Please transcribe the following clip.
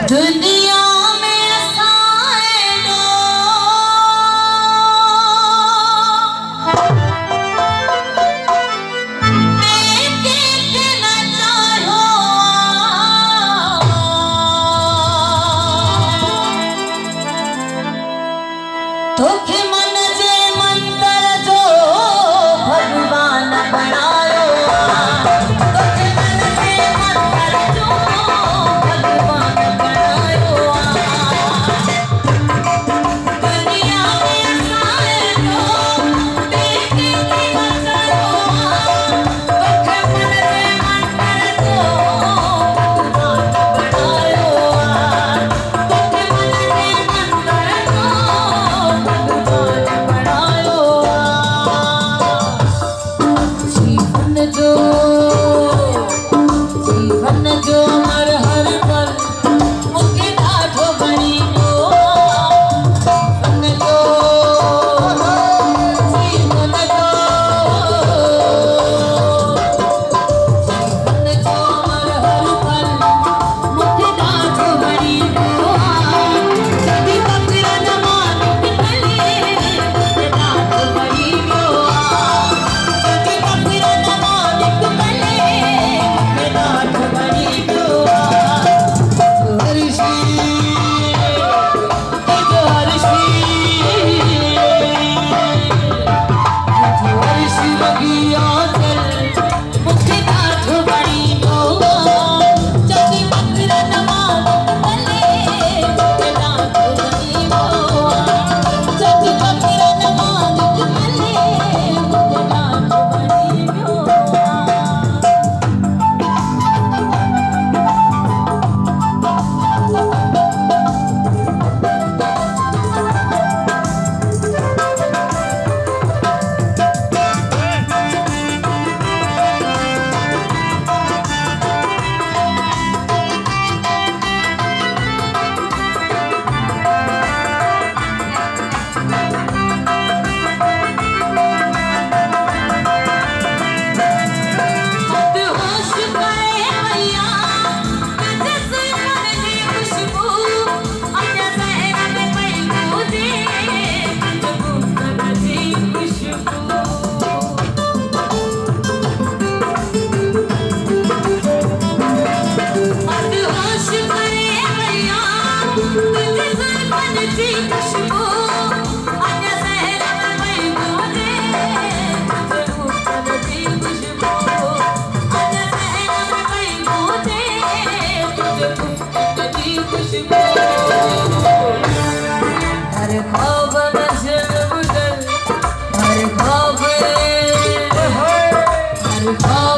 दुनिया में साए देखे न चाहो तोखे मन जे मंतर जो भगवान बनायो तोखे मन जे मंतर जो भगवान बनायो दुनिया में साए तो देखे न चाहो तोखे मन जे मंतर जो भगवान बनायो तोखे मन जे मंतर जो भगवान बनायो जीवन जो हर हर पल मुखे ॾाढो वणी पियो जीवन जो जीवन जो हर हर पल मुखे ॾाढो वणी पियो जॾहिं फ़क़्र न मालिक मिले मुखे ॾाढो वणी पियो जॾहिं फ़क़्र न मालिक मिले मुखे ॾाढो वणी पियो हर ख्वाब मंजिल बदल हर ख्वाब